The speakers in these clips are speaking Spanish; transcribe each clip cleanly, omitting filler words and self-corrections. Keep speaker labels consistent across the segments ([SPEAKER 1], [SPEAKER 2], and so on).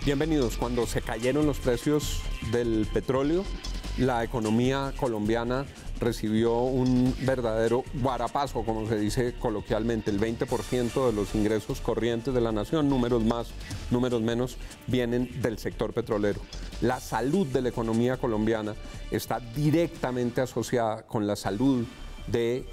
[SPEAKER 1] Bienvenidos. Cuando se cayeron los precios del petróleo, la economía colombiana recibió un verdadero guarapazo, como se dice coloquialmente. El 20% de los ingresos corrientes de la nación, números más, números menos, vienen del sector petrolero. La salud de la economía colombiana está directamente asociada con la salud de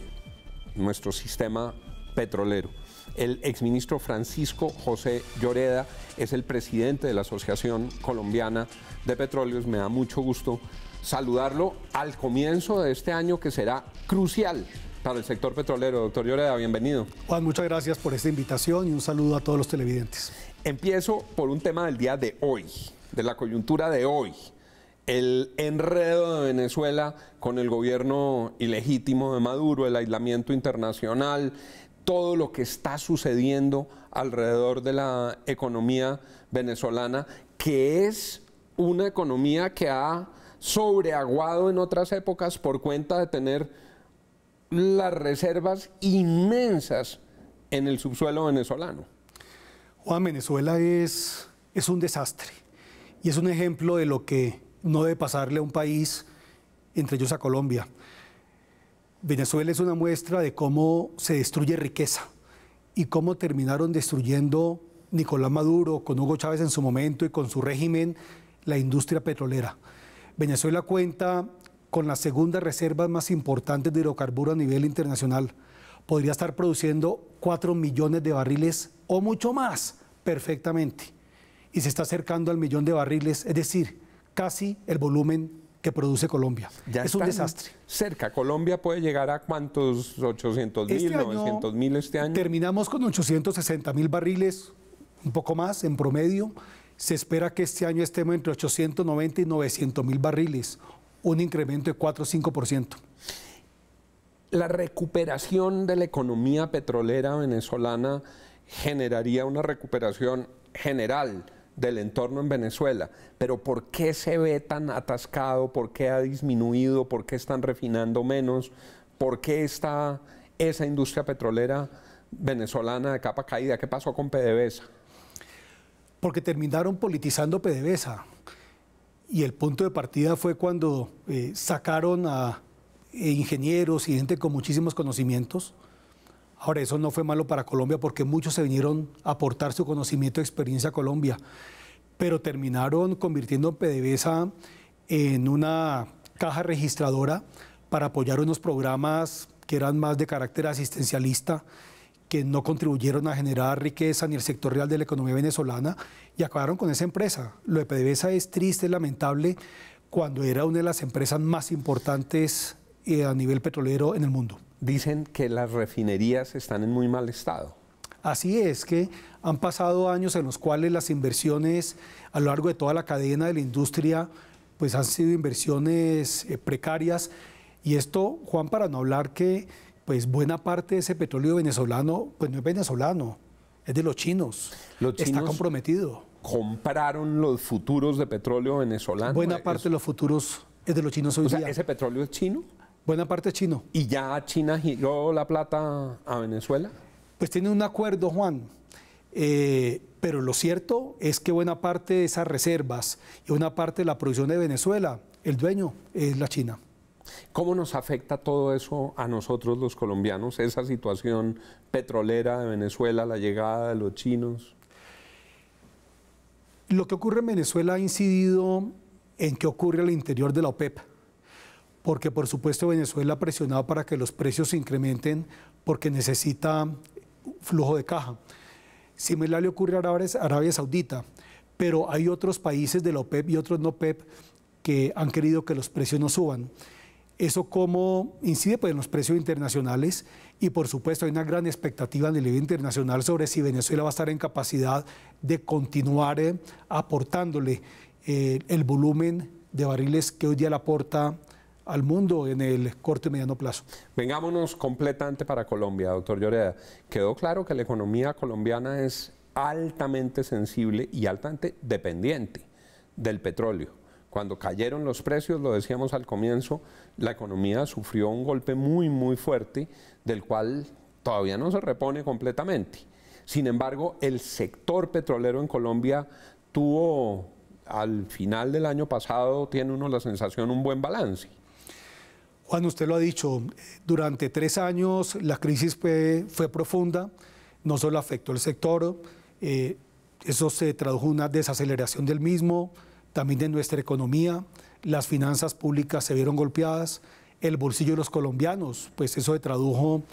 [SPEAKER 1] nuestro sistema petrolero. El exministro Francisco José Lloreda es el presidente de la Asociación Colombiana de Petróleos. Me da mucho gusto saludarlo al comienzo de este año que será crucial para el sector petrolero. Doctor Lloreda, bienvenido.
[SPEAKER 2] Juan, muchas gracias por esta invitación y un saludo a todos los televidentes.
[SPEAKER 1] Empiezo por un tema del día de hoy, de la coyuntura de hoy. El enredo de Venezuela con el gobierno ilegítimo de Maduro, el aislamiento internacional, todo lo que está sucediendo alrededor de la economía venezolana, que es una economía que ha sobreaguado en otras épocas por cuenta de tener las reservas inmensas en el subsuelo venezolano.
[SPEAKER 2] Juan, Venezuela es un desastre y es un ejemplo de lo que no debe pasarle a un país, entre ellos a Colombia. Venezuela es una muestra de cómo se destruye riqueza y cómo terminaron destruyendo Nicolás Maduro, con Hugo Chávez en su momento y con su régimen, la industria petrolera. Venezuela cuenta con las segundas reservas más importantes de hidrocarburos a nivel internacional. Podría estar produciendo 4 millones de barriles o mucho más perfectamente. Y se está acercando al millón de barriles, es decir, casi el volumen que produce Colombia. Es un desastre.
[SPEAKER 1] Cerca. ¿Colombia puede llegar a cuántos? ¿800.000, 900.000 este año?
[SPEAKER 2] Terminamos con 860.000 barriles, un poco más en promedio. Se espera que este año estemos entre 890 y 900.000 barriles, un incremento de 4 o 5%.
[SPEAKER 1] La recuperación de la economía petrolera venezolana generaría una recuperación general del entorno en Venezuela, pero ¿por qué se ve tan atascado? ¿Por qué ha disminuido? ¿Por qué están refinando menos? ¿Por qué está esa industria petrolera venezolana de capa caída? ¿Qué pasó con PDVSA?
[SPEAKER 2] Porque terminaron politizando PDVSA y el punto de partida fue cuando sacaron a ingenieros y gente con muchísimos conocimientos. Ahora, eso no fue malo para Colombia porque muchos se vinieron a aportar su conocimiento y experiencia a Colombia, pero terminaron convirtiendo PDVSA en una caja registradora para apoyar unos programas que eran más de carácter asistencialista, que no contribuyeron a generar riqueza ni el sector real de la economía venezolana y acabaron con esa empresa. Lo de PDVSA es triste, es lamentable, cuando era una de las empresas más importantes a nivel petrolero en el mundo.
[SPEAKER 1] Dicen que las refinerías están en muy mal estado.
[SPEAKER 2] Así es, que han pasado años en los cuales las inversiones a lo largo de toda la cadena de la industria pues han sido inversiones precarias, y esto, Juan, para no hablar que pues buena parte de ese petróleo venezolano pues no es venezolano, es de los chinos.
[SPEAKER 1] Los chinos
[SPEAKER 2] está comprometido.
[SPEAKER 1] ¿Compraron los futuros de petróleo venezolano?
[SPEAKER 2] Buena parte de los futuros es de los chinos hoy día.
[SPEAKER 1] ¿Ese petróleo es chino?
[SPEAKER 2] Buena parte es chino.
[SPEAKER 1] ¿Y ya China giró la plata a Venezuela?
[SPEAKER 2] Pues tiene un acuerdo, Juan, pero lo cierto es que buena parte de esas reservas y una parte de la producción de Venezuela, el dueño es la China.
[SPEAKER 1] ¿Cómo nos afecta todo eso a nosotros los colombianos, esa situación petrolera de Venezuela, la llegada de los chinos?
[SPEAKER 2] Lo que ocurre en Venezuela ha incidido en qué ocurre al interior de la OPEP, porque por supuesto Venezuela ha presionado para que los precios se incrementen porque necesita flujo de caja. Similar le ocurre a Arabia Saudita, pero hay otros países de la OPEP y otros no OPEP que han querido que los precios no suban. Eso cómo incide pues en los precios internacionales, y por supuesto hay una gran expectativa a nivel internacional sobre si Venezuela va a estar en capacidad de continuar aportándole el volumen de barriles que hoy día le aporta al mundo en el corto y mediano plazo.
[SPEAKER 1] Vengámonos completamente para Colombia, doctor Lloreda. Quedó claro que la economía colombiana es altamente sensible y altamente dependiente del petróleo. Cuando cayeron los precios, lo decíamos al comienzo, la economía sufrió un golpe muy fuerte, del cual todavía no se repone completamente. Sin embargo, el sector petrolero en Colombia tuvo al final del año pasado, tiene uno la sensación, un buen balance.
[SPEAKER 2] Juan, usted lo ha dicho, durante 3 años la crisis fue profunda, no solo afectó el sector, eso se tradujo en una desaceleración del mismo, también de nuestra economía, las finanzas públicas se vieron golpeadas, el bolsillo de los colombianos, pues eso se tradujo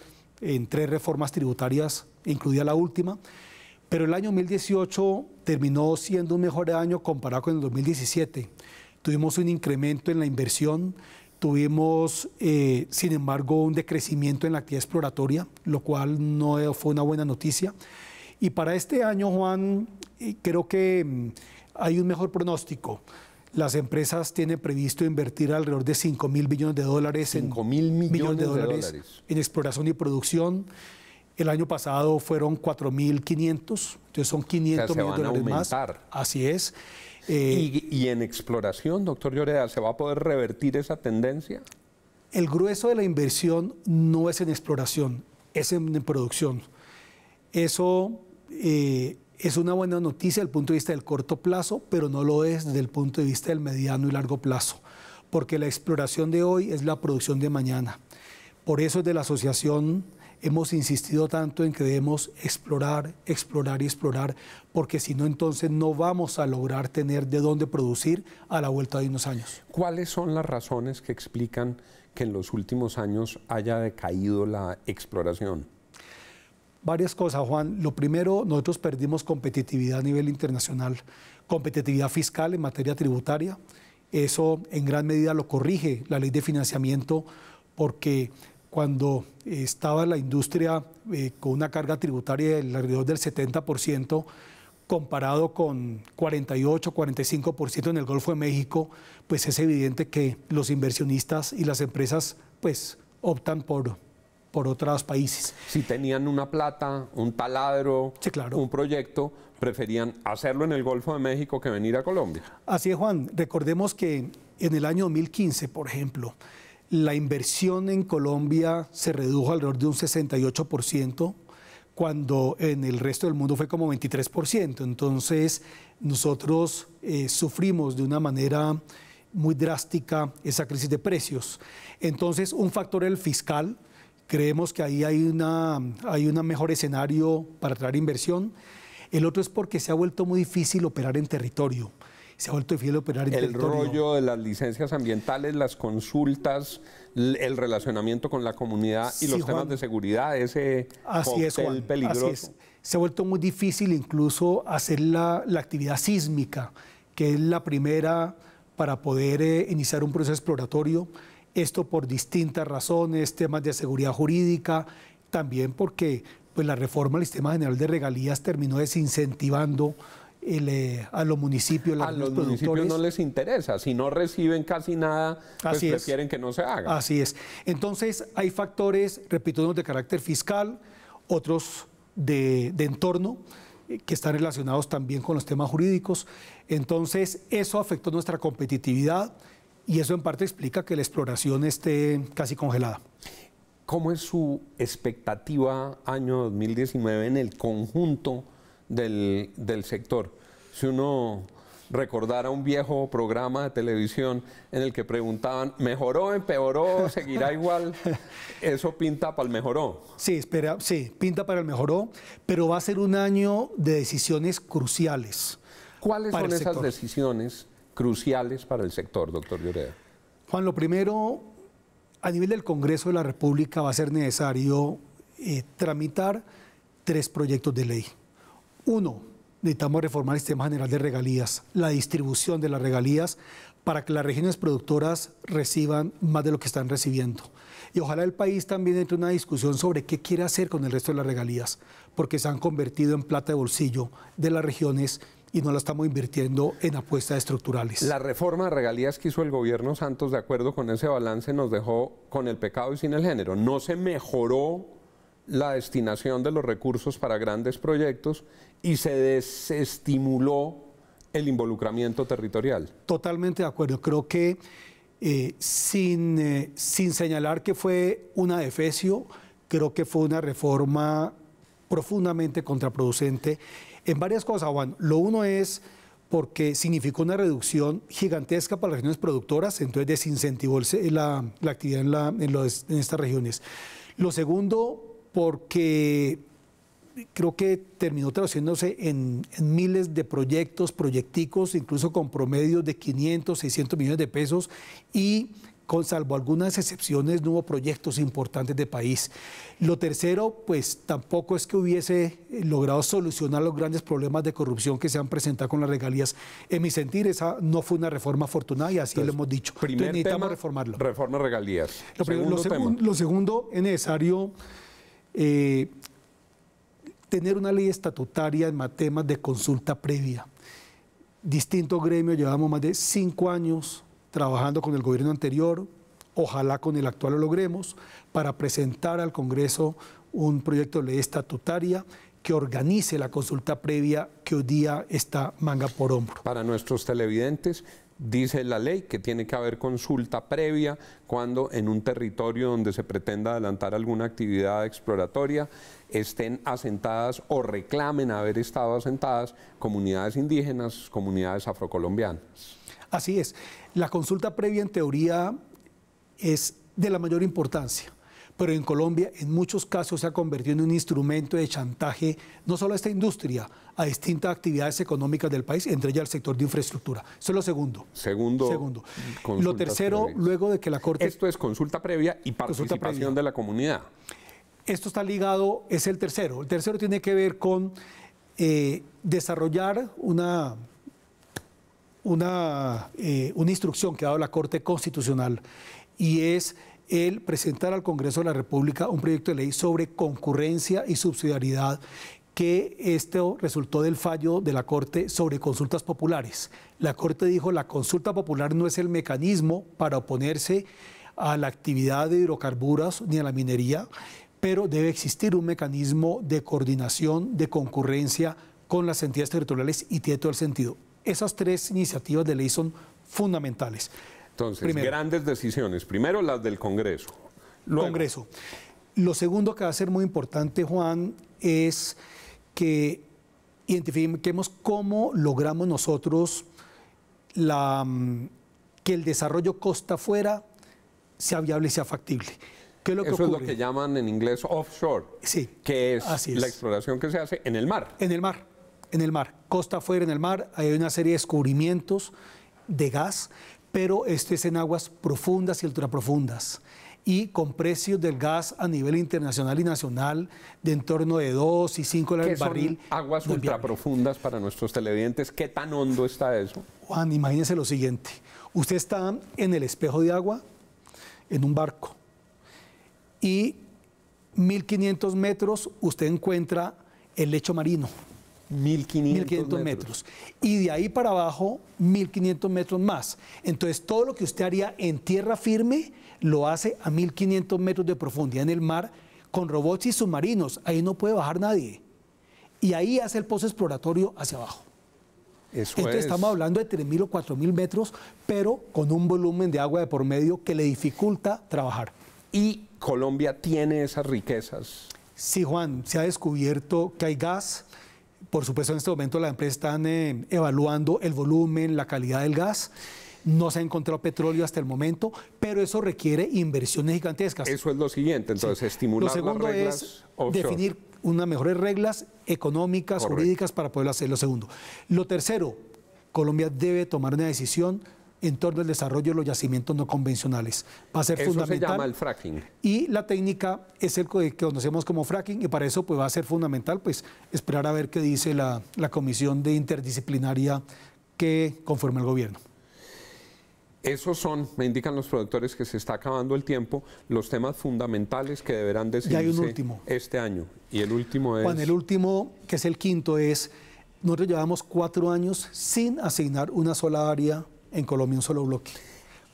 [SPEAKER 2] en 3 reformas tributarias, incluida la última, pero el año 2018 terminó siendo un mejor año comparado con el 2017. Tuvimos un incremento en la inversión, tuvimos, sin embargo, un decrecimiento en la actividad exploratoria, lo cual no fue una buena noticia. Y para este año, Juan, creo que hay un mejor pronóstico. Las empresas tienen previsto invertir alrededor de $5.000 billones.
[SPEAKER 1] 5.000 millones de dólares
[SPEAKER 2] en exploración y producción. El año pasado fueron 4.500, entonces son 500 millones de dólares más. Así es.
[SPEAKER 1] ¿Y en exploración, doctor Lloreda, se va a poder revertir esa tendencia?
[SPEAKER 2] El grueso de la inversión no es en exploración, es en producción. Eso es una buena noticia desde el punto de vista del corto plazo, pero no lo es desde el punto de vista del mediano y largo plazo, porque la exploración de hoy es la producción de mañana. Por eso desde la asociación hemos insistido tanto en que debemos explorar, explorar y explorar, porque si no, entonces no vamos a lograr tener de dónde producir a la vuelta de unos años.
[SPEAKER 1] ¿Cuáles son las razones que explican que en los últimos años haya decaído la exploración?
[SPEAKER 2] Varias cosas, Juan. Lo primero, nosotros perdimos competitividad a nivel internacional, competitividad fiscal en materia tributaria. Eso en gran medida lo corrige la ley de financiamiento, porque cuando estaba la industria con una carga tributaria alrededor del 70%, comparado con 48, 45% en el Golfo de México, pues es evidente que los inversionistas y las empresas pues optan por otros países.
[SPEAKER 1] Si tenían una plata, un taladro,
[SPEAKER 2] sí, claro,
[SPEAKER 1] un proyecto, preferían hacerlo en el Golfo de México que venir a Colombia.
[SPEAKER 2] Así es, Juan. Recordemos que en el año 2015, por ejemplo, la inversión en Colombia se redujo alrededor de un 68%, cuando en el resto del mundo fue como 23%. Entonces, nosotros sufrimos de una manera muy drástica esa crisis de precios. Entonces, un factor es el fiscal. Creemos que ahí hay un mejor escenario para atraer inversión. El otro es porque se ha vuelto muy difícil operar en territorio. Se ha vuelto difícil operar en territorio.
[SPEAKER 1] El rollo de las licencias ambientales, las consultas, el relacionamiento con la comunidad y los temas de seguridad, ese cóctel peligroso.
[SPEAKER 2] Así es. Se ha vuelto muy difícil incluso hacer la actividad sísmica, que es la primera para poder iniciar un proceso exploratorio. Esto por distintas razones, temas de seguridad jurídica, también porque pues, la reforma del Sistema General de Regalías terminó desincentivando a los municipios.
[SPEAKER 1] A los municipios no les interesa, si no reciben casi nada, pues prefieren que no se haga.
[SPEAKER 2] Así es. Entonces hay factores, repito, unos de carácter fiscal, otros de entorno, que están relacionados también con los temas jurídicos. Entonces eso afectó nuestra competitividad y eso en parte explica que la exploración esté casi congelada.
[SPEAKER 1] ¿Cómo es su expectativa año 2019 en el conjunto del sector? Si uno recordara un viejo programa de televisión en el que preguntaban, ¿mejoró, empeoró, seguirá igual? Eso pinta para el mejoró.
[SPEAKER 2] Sí, pinta para el mejoró, pero va a ser un año de decisiones cruciales.
[SPEAKER 1] ¿Cuáles son esas decisiones cruciales para el sector, doctor Lloreda?
[SPEAKER 2] Juan, lo primero, a nivel del Congreso de la República va a ser necesario tramitar 3 proyectos de ley. Uno, necesitamos reformar el Sistema General de Regalías, la distribución de las regalías para que las regiones productoras reciban más de lo que están recibiendo. Y ojalá el país también entre en una discusión sobre qué quiere hacer con el resto de las regalías, porque se han convertido en plata de bolsillo de las regiones y no la estamos invirtiendo en apuestas estructurales.
[SPEAKER 1] La reforma de regalías que hizo el gobierno Santos, de acuerdo con ese balance, nos dejó con el pecado y sin el género. No se mejoró la destinación de los recursos para grandes proyectos y se desestimuló el involucramiento territorial.
[SPEAKER 2] Totalmente de acuerdo. Creo que sin señalar que fue una defecio, creo que fue una reforma profundamente contraproducente en varias cosas, Juan. Lo uno es porque significó una reducción gigantesca para las regiones productoras, entonces desincentivó la actividad en estas regiones. Lo segundo, porque creo que terminó traduciéndose en miles de proyecticos, incluso con promedios de 500, 600 millones de pesos, y salvo algunas excepciones, no hubo proyectos importantes de país. Lo tercero, pues tampoco es que hubiese logrado solucionar los grandes problemas de corrupción que se han presentado con las regalías. En mi sentir, esa no fue una reforma afortunada y así lo hemos dicho.
[SPEAKER 1] Primer
[SPEAKER 2] necesitamos
[SPEAKER 1] tema,
[SPEAKER 2] reformarlo.
[SPEAKER 1] Reforma regalías.
[SPEAKER 2] Lo segundo, es necesario tener una ley estatutaria en temas de consulta previa. Distintos gremios, llevamos más de 5 años trabajando con el gobierno anterior, ojalá con el actual lo logremos, para presentar al Congreso un proyecto de ley estatutaria que organice la consulta previa que hoy día está manga por hombro.
[SPEAKER 1] Para nuestros televidentes, dice la ley que tiene que haber consulta previa cuando en un territorio donde se pretenda adelantar alguna actividad exploratoria estén asentadas o reclamen haber estado asentadas comunidades indígenas, comunidades afrocolombianas.
[SPEAKER 2] Así es. La consulta previa en teoría es de la mayor importancia, pero en Colombia en muchos casos se ha convertido en un instrumento de chantaje no solo a esta industria, a distintas actividades económicas del país, entre ellas el sector de infraestructura. Eso es lo segundo.
[SPEAKER 1] Segundo.
[SPEAKER 2] Lo tercero, previas. Luego de que la Corte...
[SPEAKER 1] Esto es consulta previa y participación de la comunidad.
[SPEAKER 2] Esto está ligado, es el tercero. El tercero tiene que ver con desarrollar una instrucción que ha dado la Corte Constitucional, y es el presentar al Congreso de la República un proyecto de ley sobre concurrencia y subsidiariedad, que esto resultó del fallo de la Corte sobre consultas populares. La Corte dijo: la consulta popular no es el mecanismo para oponerse a la actividad de hidrocarburos ni a la minería, pero debe existir un mecanismo de coordinación, de concurrencia con las entidades territoriales, y tiene todo el sentido. Esas 3 iniciativas de ley son fundamentales.
[SPEAKER 1] Entonces, grandes decisiones. Primero, las del Congreso. Luego.
[SPEAKER 2] Congreso. Lo segundo que va a ser muy importante, Juan, es que identifiquemos cómo logramos nosotros que el desarrollo costa afuera sea viable y sea factible. ¿Qué es lo que ocurre?
[SPEAKER 1] Es lo que llaman en inglés offshore,
[SPEAKER 2] sí,
[SPEAKER 1] que es la exploración que se hace en el mar.
[SPEAKER 2] En el mar, costa afuera en el mar, hay una serie de descubrimientos de gas, pero esto es en aguas profundas y ultraprofundas, y con precios del gas a nivel internacional y nacional de en torno de 2 y 5 dólares el barril.
[SPEAKER 1] Aguas ultraprofundas para nuestros televidentes, ¿qué tan hondo está eso?
[SPEAKER 2] Juan, imagínense lo siguiente: usted está en el espejo de agua, en un barco, y 1.500 metros usted encuentra el lecho marino. 1.500 metros. Y de ahí para abajo, 1.500 metros más. Entonces, todo lo que usted haría en tierra firme, lo hace a 1.500 metros de profundidad en el mar, con robots y submarinos. Ahí no puede bajar nadie. Y ahí hace el pozo exploratorio hacia abajo. Entonces, estamos hablando de 3.000 o 4.000 metros, pero con un volumen de agua de por medio que le dificulta trabajar.
[SPEAKER 1] ¿Y Colombia tiene esas riquezas?
[SPEAKER 2] Sí, Juan, se ha descubierto que hay gas. Por supuesto, en este momento las empresas están evaluando el volumen, la calidad del gas. No se ha encontrado petróleo hasta el momento, pero eso requiere inversiones gigantescas.
[SPEAKER 1] Eso es lo siguiente, entonces, estimular las reglas.
[SPEAKER 2] Lo segundo es definir unas mejores reglas económicas, jurídicas, para poder hacerlo. Segundo. Lo tercero, Colombia debe tomar una decisión en torno al desarrollo de los yacimientos no convencionales. Va a ser fundamental.
[SPEAKER 1] Eso se llama el fracking.
[SPEAKER 2] Y la técnica es el que conocemos como fracking, y para eso pues va a ser fundamental pues esperar a ver qué dice la comisión de interdisciplinaria que conforma el gobierno.
[SPEAKER 1] Esos son, me indican los productores que se está acabando el tiempo, los temas fundamentales que deberán decidirse este año. Y el último es...
[SPEAKER 2] Juan, el último, que es el quinto, es: nosotros llevamos 4 años sin asignar una sola área en Colombia, un solo bloque.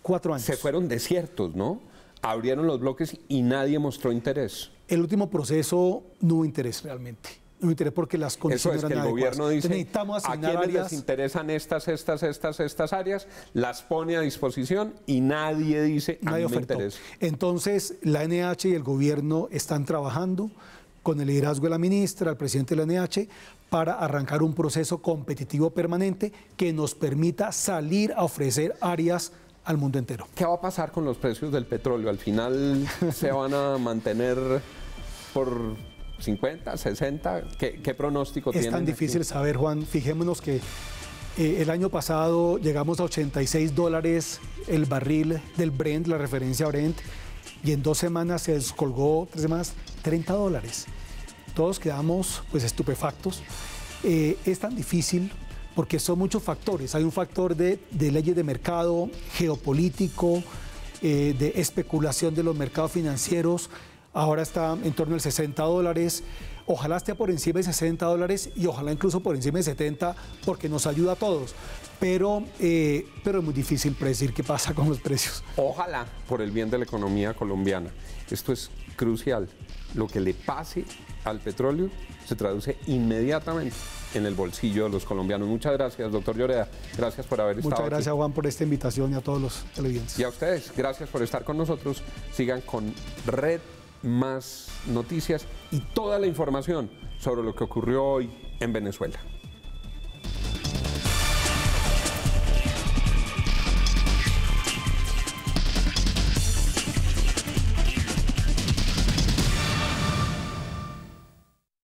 [SPEAKER 2] 4 años.
[SPEAKER 1] Se fueron desiertos, ¿no? Abrieron los bloques y nadie mostró interés.
[SPEAKER 2] El último proceso no hubo interés realmente. No hubo interés porque las condiciones eran
[SPEAKER 1] adecuadas. Eso es que el gobierno dice:
[SPEAKER 2] necesitamos asignar
[SPEAKER 1] a quienes
[SPEAKER 2] áreas,
[SPEAKER 1] les interesan estas áreas, las pone a disposición y nadie dice: a mí me interesa.
[SPEAKER 2] Entonces, la NH y el gobierno están trabajando con el liderazgo de la ministra, el presidente de la NH, para arrancar un proceso competitivo permanente que nos permita salir a ofrecer áreas al mundo entero.
[SPEAKER 1] ¿Qué va a pasar con los precios del petróleo? ¿Al final se van a mantener por 50, 60? ¿Qué pronóstico tienen?
[SPEAKER 2] Es tan difícil saber, Juan. Fijémonos que el año pasado llegamos a $86 el barril del Brent, la referencia Brent, y en 2 semanas se descolgó, 3 semanas, $30. Todos quedamos pues estupefactos. Es tan difícil porque son muchos factores. Hay un factor de leyes de mercado, geopolítico, de especulación de los mercados financieros. Ahora está en torno a $60. Ojalá esté por encima de $60 y ojalá incluso por encima de 70 porque nos ayuda a todos. Pero es muy difícil predecir qué pasa con los precios.
[SPEAKER 1] Ojalá por el bien de la economía colombiana. Esto es crucial. Lo que le pase al petróleo se traduce inmediatamente en el bolsillo de los colombianos. Muchas gracias, doctor Lloreda. Gracias por haber estado aquí.
[SPEAKER 2] Muchas gracias, Juan, por esta invitación y a todos los televidentes.
[SPEAKER 1] Y a ustedes, gracias por estar con nosotros. Sigan con Red Más Noticias y toda la información sobre lo que ocurrió hoy en Venezuela.